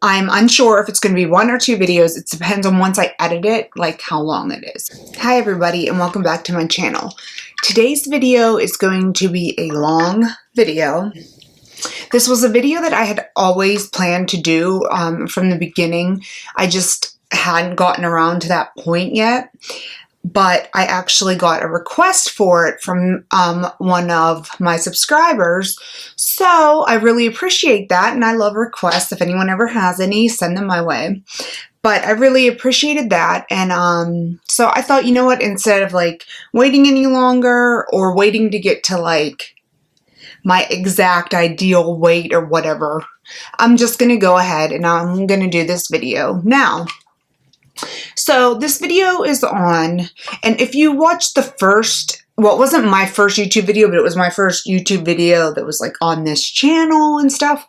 I'm unsure if it's going to be 1 or 2 videos. It depends on once I edit it, like how long it is. Hi everybody and welcome back to my channel. Today's video is going to be a long video. This was a video that I had always planned to do from the beginning. I just hadn't gotten around to that point yet. But I actually got a request for it from one of my subscribers. So I really appreciate that, and I love requests. If anyone ever has any, send them my way. But I really appreciated that, and so I thought, you know what, instead of like waiting any longer or waiting to get to like my exact ideal weight or whatever, I'm just going to go ahead and I'm going to do this video now. So this video is on, and if you watched the first, well, it wasn't my first YouTube video, but it was my first YouTube video that was like on this channel and stuff.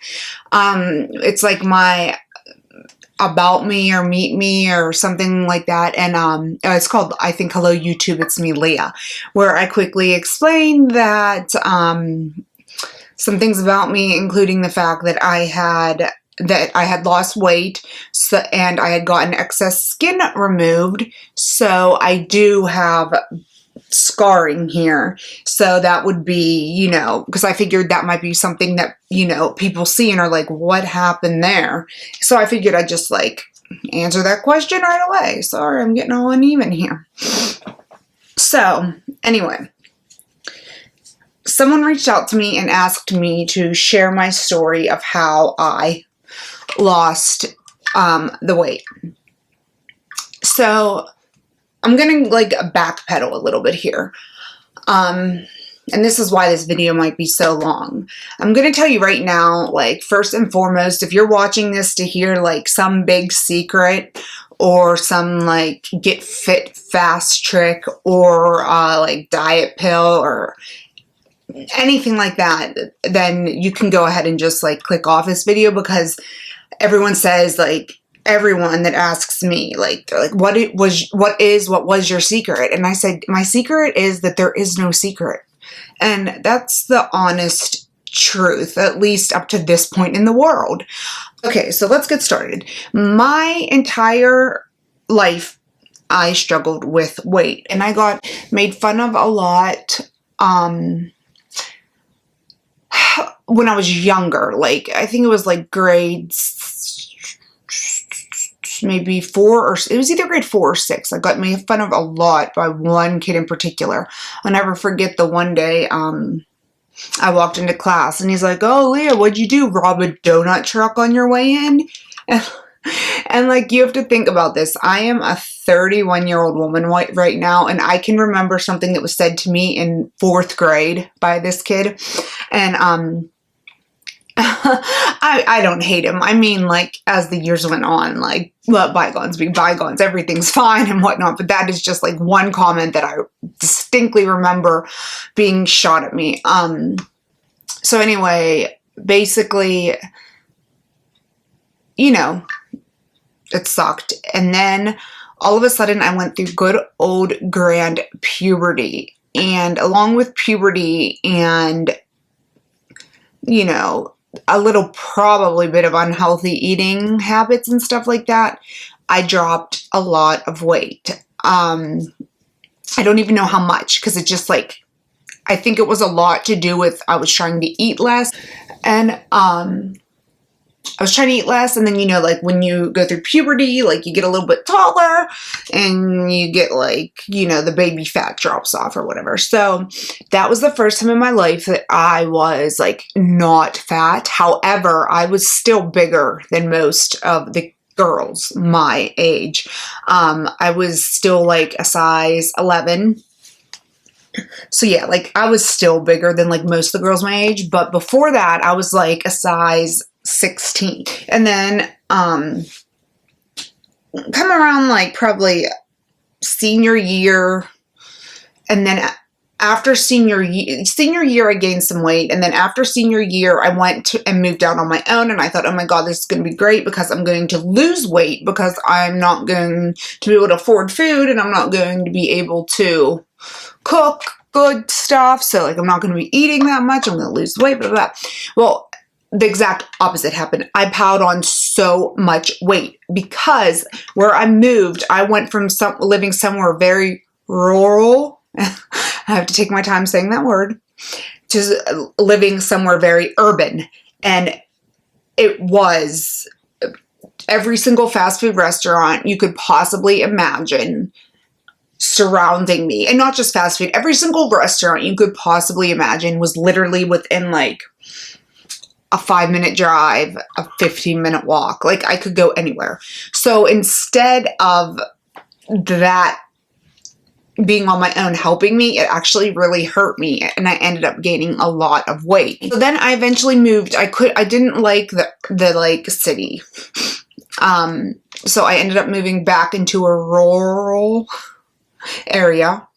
It's like my about me or meet me or something like that. And it's called, I think, Hello YouTube, It's Me, Leah, where I quickly explained that some things about me, including the fact that I had lost weight, and I had gotten excess skin removed, so I do have scarring here. So that would be, you know, because I figured that might be something that, you know, people see and are like, what happened there? So I figured I'd just like answer that question right away. Sorry, I'm getting all uneven here. So anyway, someone reached out to me and asked me to share my story of how I lost the weight. So I'm gonna like backpedal a little bit here, and this is why this video might be so long. I'm gonna tell you right now, like, first and foremost, if you're watching this to hear like some big secret or some like get fit fast trick or like diet pill or anything like that, then you can go ahead and just like click off this video, because everyone says, like, everyone that asks me, like, they're like, what was your secret? And I said, my secret is that there is no secret. And that's the honest truth, at least up to this point in the world. Okay, so let's get started. My entire life, I struggled with weight, and I got made fun of a lot, when I was younger. Like, I think it was like grades maybe 4, or it was either grade 4 or 6. I got made fun of a lot by one kid in particular. I'll never forget the one day I walked into class and he's like, "Oh, Leah, what'd you do? Rob a donut truck on your way in?" And like, you have to think about this. I am a 31-year-old woman right now, and I can remember something that was said to me in 4th grade by this kid. And I don't hate him. I mean, like, as the years went on, like, let bygones be bygones. Everything's fine and whatnot. But that is just like one comment that I distinctly remember being shot at me. So anyway, basically, you know, it sucked. And then all of a sudden I went through good old grand puberty. And along with puberty and, you know, a little probably bit of unhealthy eating habits and stuff like that, I dropped a lot of weight. I don't even know how much, because it just like, I think it was a lot to do with I was trying to eat less, and and then, you know, like when you go through puberty, like you get a little bit taller and you get like, you know, the baby fat drops off or whatever. So that was the first time in my life that I was like not fat. However, I was still bigger than most of the girls my age. I was still like a size 11. So yeah, like I was still bigger than like most of the girls my age. But before that, I was like a size 16. And then come around like probably senior year, and then after senior year I gained some weight, and then after senior year I went and moved out on my own, and I thought, oh my god, this is going to be great because I'm going to lose weight because I'm not going to be able to afford food, and I'm not going to be able to cook good stuff, so like I'm not going to be eating that much, I'm going to lose weight, blah, blah, blah. Well, the exact opposite happened. I piled on so much weight because where I moved, I went from living somewhere very rural. I have to take my time saying that word, to living somewhere very urban. And it was every single fast food restaurant you could possibly imagine surrounding me. And not just fast food, every single restaurant you could possibly imagine was literally within like a 5-minute drive, a 15-minute walk. Like I could go anywhere. So instead of that being on my own helping me, it actually really hurt me, and I ended up gaining a lot of weight. So then I eventually moved. I didn't like the like city. So I ended up moving back into a rural area,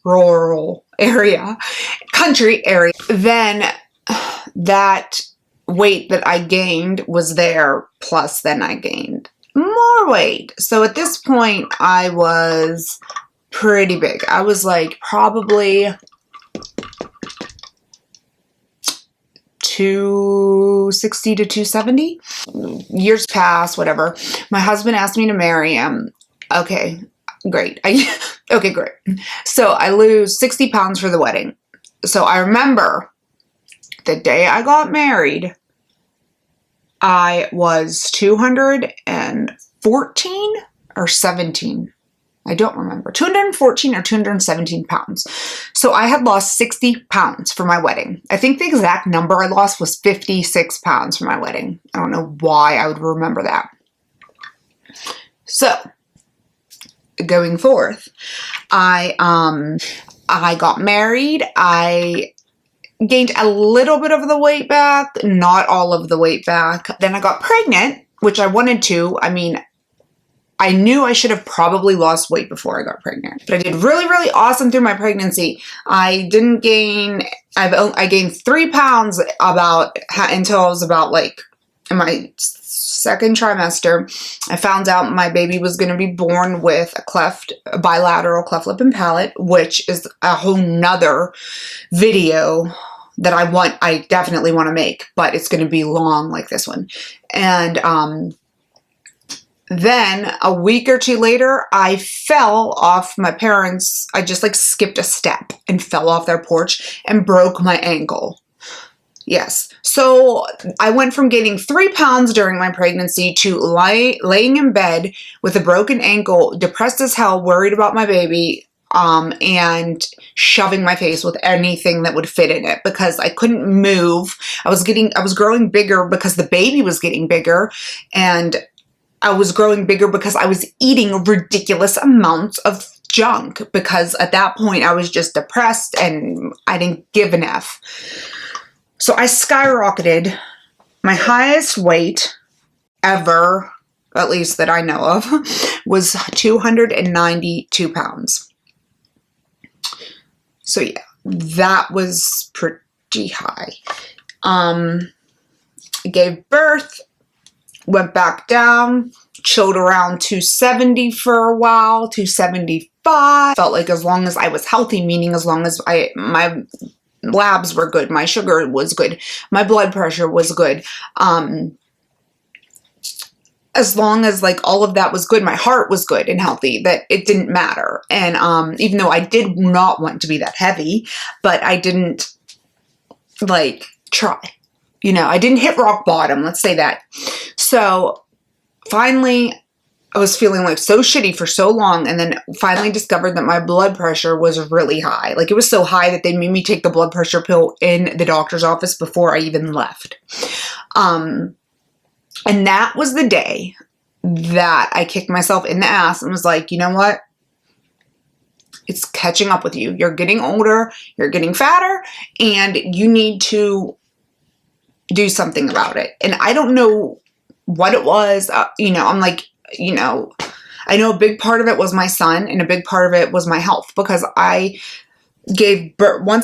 country area. Then that weight that I gained was there, plus then I gained more weight. So at this point I was pretty big. I was like probably 260 to 270. Years passed, whatever. My husband asked me to marry him. Okay, great. Okay, great. So I lose 60 pounds for the wedding. So I remember the day I got married, I was 214 or 17. I don't remember. 214 or 217 pounds. So I had lost 60 pounds for my wedding. I think the exact number I lost was 56 pounds for my wedding. I don't know why I would remember that. So going forth, I got married. I gained a little bit of the weight back, not all of the weight back. Then I got pregnant, which I wanted to. I mean, I knew I should have probably lost weight before I got pregnant, but I did really, really awesome through my pregnancy. I didn't gain, I gained 3 pounds until I was about like in my second trimester. I found out my baby was going to be born with a bilateral cleft lip and palate, which is a whole nother video that I definitely want to make, but it's going to be long like this one. And, then a week or two later, I fell off my parents. I just like skipped a step and fell off their porch and broke my ankle. Yes. So I went from gaining 3 pounds during my pregnancy to laying in bed with a broken ankle, depressed as hell, worried about my baby, and shoving my face with anything that would fit in it because I couldn't move. I was growing bigger because the baby was getting bigger, and I was growing bigger because I was eating ridiculous amounts of junk because at that point I was just depressed and I didn't give an F. So I skyrocketed. My highest weight ever, at least that I know of, was 292 pounds. So yeah, that was pretty high. I gave birth. Went back down, chilled around 270 for a while, 275. Felt like as long as I was healthy, meaning as long as my labs were good, my sugar was good, my blood pressure was good. As long as like all of that was good, my heart was good and healthy, that it didn't matter. And even though I did not want to be that heavy, but I didn't like try. You know, I didn't hit rock bottom, let's say that. So finally, I was feeling like so shitty for so long, and then finally discovered that my blood pressure was really high. Like it was so high that they made me take the blood pressure pill in the doctor's office before I even left. And that was the day that I kicked myself in the ass and was like, you know what? It's catching up with you. You're getting older, you're getting fatter, and you need to do something about it. And I don't know what it was. You know, I'm like, you know, I know a big part of it was my son and a big part of it was my health because once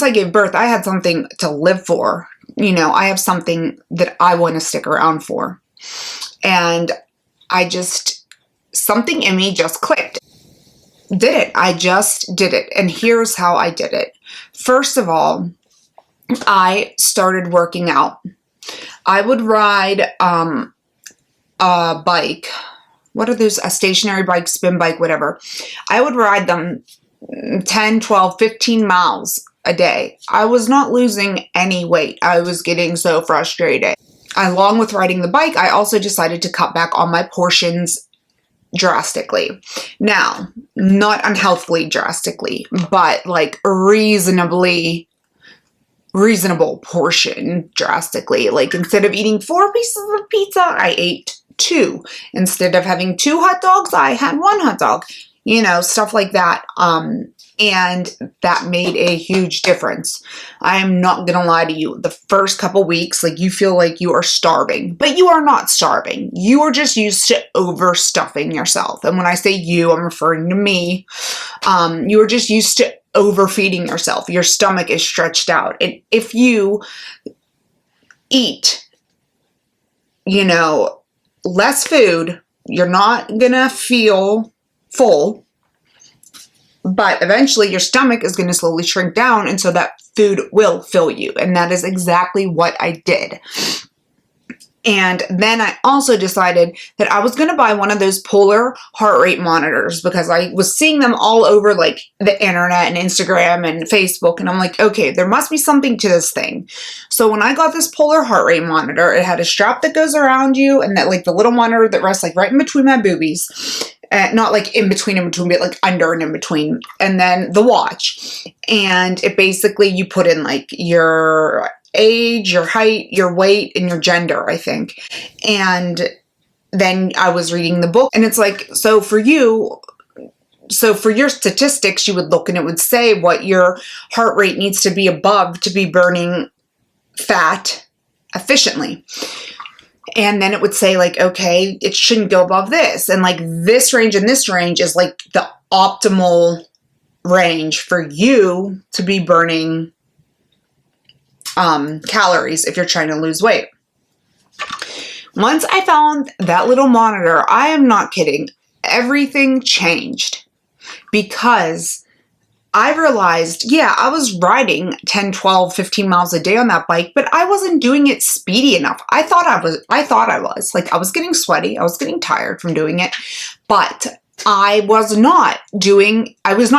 I gave birth, I had something to live for. You know, I have something that I want to stick around for. And something in me just clicked. Did it. I just did it. And here's how I did it. First of all, I started working out. I would ride a bike. What are those? A stationary bike, spin bike, whatever. I would ride them 10, 12, 15 miles a day. I was not losing any weight. I was getting so frustrated. Along with riding the bike, I also decided to cut back on my portions drastically. Now, not unhealthily drastically, but like reasonable portion drastically. Like instead of eating 4 pieces of pizza, I ate 2. Instead of having 2 hot dogs, I had 1 hot dog. You know, stuff like that. And that made a huge difference. I am not gonna lie to you. The first couple weeks, like you feel like you are starving, but you are not starving. You are just used to overstuffing yourself. And when I say you, I'm referring to me. You are just used to overfeeding yourself. Your stomach is stretched out. And if you eat, you know, less food, you're not gonna feel full, but eventually your stomach is going to slowly shrink down, and so that food will fill you. And that is exactly what I did. And then I also decided that I was going to buy one of those polar heart rate monitors because I was seeing them all over like the internet and Instagram and Facebook. And I'm like, okay, there must be something to this thing. So when I got this polar heart rate monitor, it had a strap that goes around you and that like the little monitor that rests like right in between my boobies. Not like in between, but like under and in between. And then the watch. And it basically, you put in like your age, your height, your weight, and your gender, I think. And then I was reading the book, and it's like, so for your statistics, you would look and it would say what your heart rate needs to be above to be burning fat efficiently. And then it would say like, okay, it shouldn't go above this. And like this range and this range is like the optimal range for you to be burning calories if you're trying to lose weight. Once I found that little monitor, I am not kidding, everything changed because I realized, yeah, I was riding 10, 12, 15 miles a day on that bike, but I wasn't doing it speedy enough. I thought I was. Like, I was getting sweaty. I was getting tired from doing it, but I was not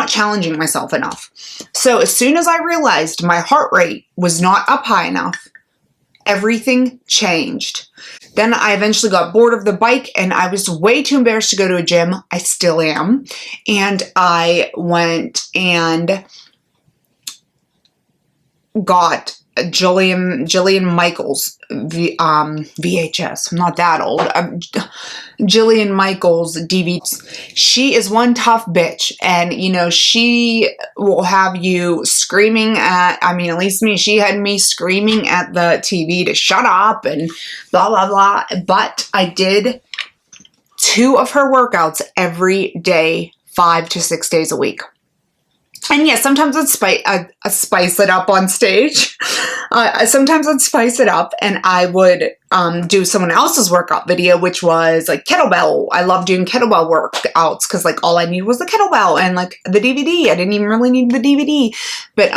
challenging myself enough. So as soon as I realized my heart rate was not up high enough, everything changed. Then I eventually got bored of the bike and I was way too embarrassed to go to a gym. I still am. And I went and got Jillian Michaels VHS. I'm not that old. Jillian Michaels DVDs. She is one tough bitch, and you know, she will have you screaming at, I mean, at least me, she had me screaming at the TV to shut up and blah blah blah. But I did 2 of her workouts every day, 5 to 6 days a week. And yes, sometimes I'd spice it up on stage. Sometimes I'd spice it up and I would do someone else's workout video, which was like kettlebell. I love doing kettlebell workouts because like all I needed was the kettlebell and like the DVD. I didn't even really need the DVD. But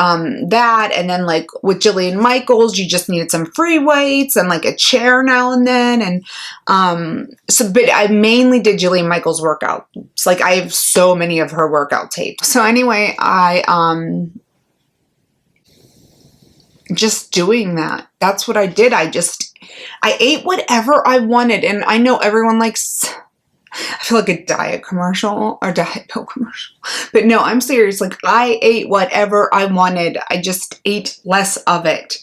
that, and then like with Jillian Michaels, you just needed some free weights and like a chair now and then. And but I mainly did Jillian Michaels workout. It's like I have so many of her workout tapes. So anyway, I just doing that. That's what I did. I ate whatever I wanted. And I know everyone likes, I feel like a diet commercial or diet pill commercial. But no, I'm serious. Like I ate whatever I wanted. I just ate less of it.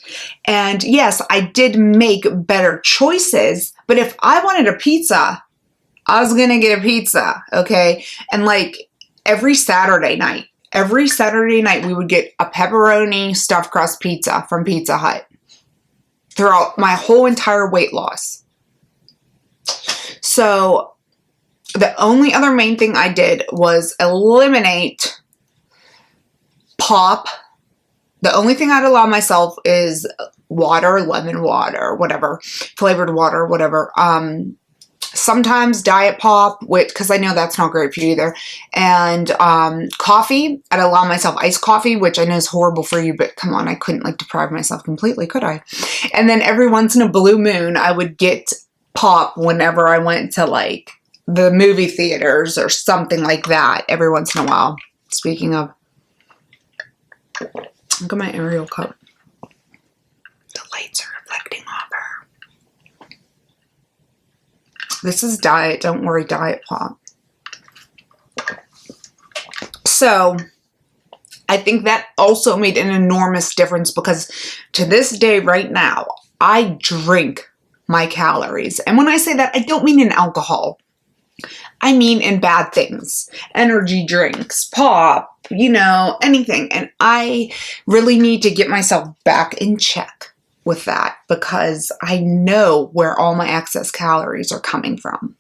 And yes, I did make better choices. But if I wanted a pizza, I was going to get a pizza. Okay. And like every Saturday night, we would get a pepperoni stuffed crust pizza from Pizza Hut throughout my whole entire weight loss. So the only other main thing I did was eliminate pop. The only thing I'd allow myself is water, lemon water, whatever, flavored water, whatever. sometimes diet pop, which, because I know that's not great for you either, and coffee. I'd allow myself iced coffee, which I know is horrible for you, but come on, I couldn't like deprive myself completely, could I? And then every once in a blue moon, I would get pop whenever I went to like the movie theaters or something like that every once in a while. Speaking of, look at my Ariel cup. The lights are reflecting off her. This is diet, don't worry, diet pop. So I think that also made an enormous difference, because to this day right now, I drink my calories. And when I say that, I don't mean in alcohol. I mean in bad things. Energy drinks, pop, you know, anything. And I really need to get myself back in check with that, because I know where all my excess calories are coming from.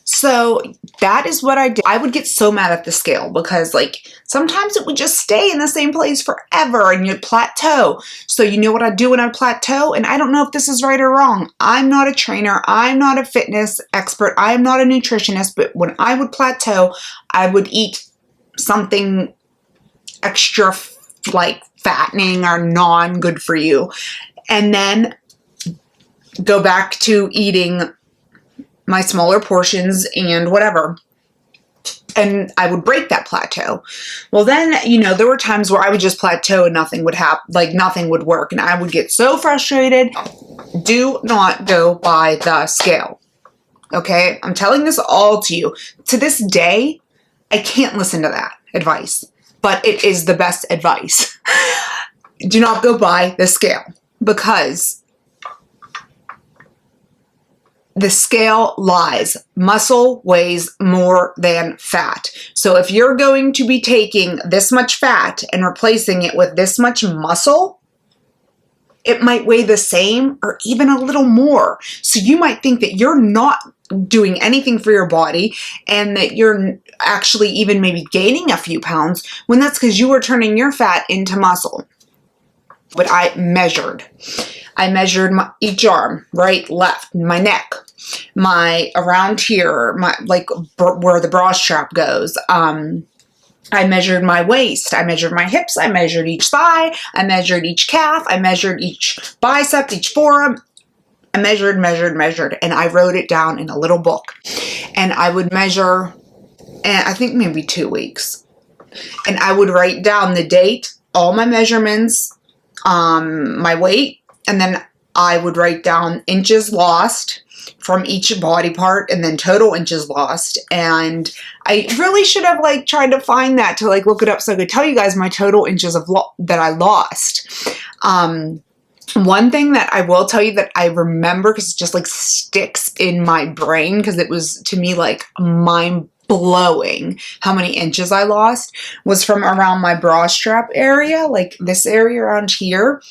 So that is what I did. I would get so mad at the scale, because like sometimes it would just stay in the same place forever and you'd plateau. So you know what I do when I plateau? And I don't know if this is right or wrong. I'm not a trainer. I'm not a fitness expert. I am not a nutritionist. But when I would plateau, I would eat something extra like fattening or non-good for you. And then go back to eating my smaller portions and whatever. And I would break that plateau. Well, then, you know, there were times where I would just plateau and nothing would happen, like nothing would work. And I would get so frustrated. Do not go by the scale. Okay? I'm telling this all to you. To this day, I can't listen to that advice, but it is the best advice. Do not go by the scale, because the scale lies. Muscle weighs more than fat. So if you're going to be taking this much fat and replacing it with this much muscle, it might weigh the same or even a little more. So you might think that you're not doing anything for your body and that you're actually even maybe gaining a few pounds, when that's because you were turning your fat into muscle. But I measured each arm, right, left, my neck, my around here, my like where the bra strap goes. I measured my waist, I measured my hips, I measured each thigh, I measured each calf, I measured each bicep, each forearm. I measured, and I wrote it down in a little book. And I would measure, and I think maybe 2 weeks. And I would write down the date, all my measurements, my weight, and then I would write down inches lost from each body part, and then total inches lost. And I really should have like tried to find that to like look it up so I could tell you guys my total inches of that I lost. One thing that I will tell you that I remember, because it just like sticks in my brain, because it was to me like mind-blowing how many inches I lost, was from around my bra strap area, like this area around here.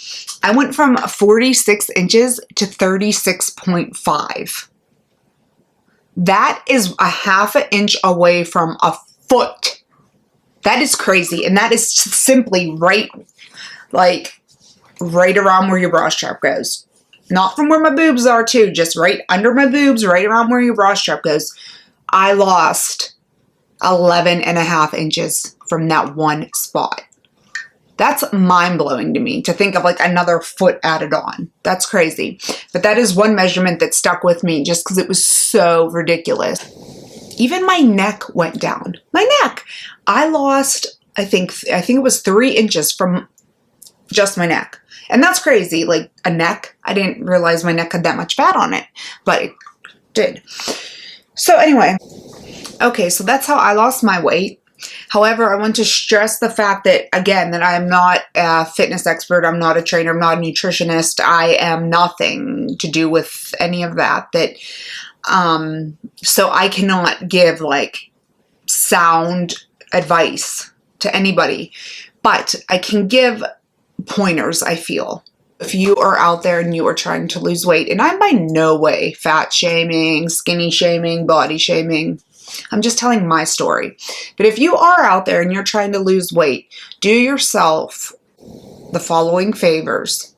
I went from 46 inches to 36.5. That is a half an inch away from a foot. That is crazy. And that is simply right around where your bra strap goes. Not from where my boobs are too, just right under my boobs, right around where your bra strap goes. I lost 11.5 inches from that one spot. That's mind-blowing to me, to think of like another foot added on. That's crazy. But that is one measurement that stuck with me just because it was so ridiculous. Even my neck went down. My neck. I lost, I think it was 3 inches from just my neck. And that's crazy. Like a neck. I didn't realize my neck had that much fat on it, but it did. So anyway, okay, so that's how I lost my weight. However, I want to stress the fact that, again, that I am not a fitness expert. I'm not a trainer. I'm not a nutritionist. I am nothing to do with any of that. So I cannot give like sound advice to anybody, but I can give pointers, I feel. If you are out there and you are trying to lose weight, and I'm by no way fat shaming, skinny shaming, body shaming. I'm just telling my story. But if you are out there and you're trying to lose weight, do yourself the following favors.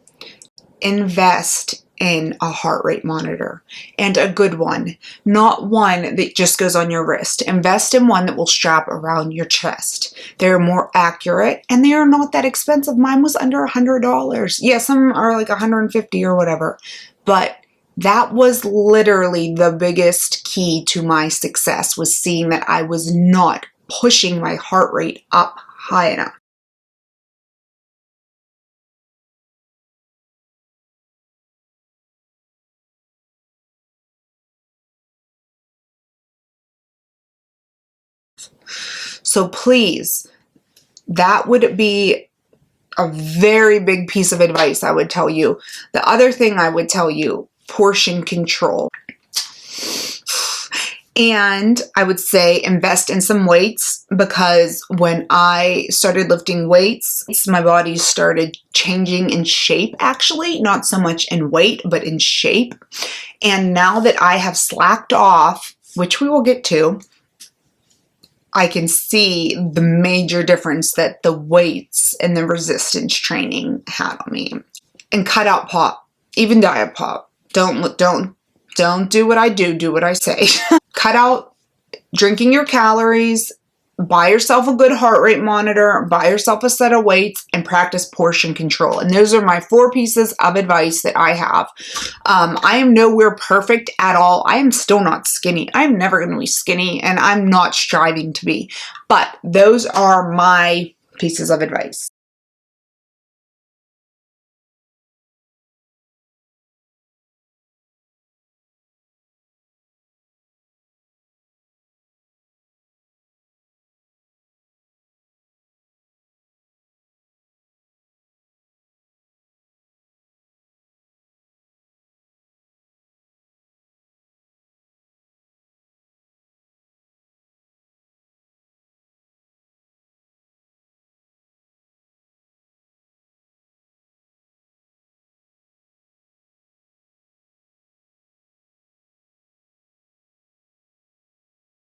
Invest in a heart rate monitor, and a good one, not one that just goes on your wrist. Invest in one that will strap around your chest. They're more accurate and they are not that expensive. Mine was under $100. Yeah, some are like $150 or whatever, but that was literally the biggest key to my success, was seeing that I was not pushing my heart rate up high enough. So please, that would be a very big piece of advice I would tell you. The other thing I would tell you, portion control. And I would say invest in some weights, because when I started lifting weights, my body started changing in shape, actually, not so much in weight, but in shape. And now that I have slacked off, which we will get to, I can see the major difference that the weights and the resistance training had on me. And cut out pop, even diet pop. Don't do what I do what I say. Cut out drinking your calories, buy yourself a good heart rate monitor, buy yourself a set of weights, and practice portion control. And those are my 4 pieces of advice that I have. I am nowhere perfect at all. I am still not skinny. I'm never going to be skinny, and I'm not striving to be. But those are my pieces of advice.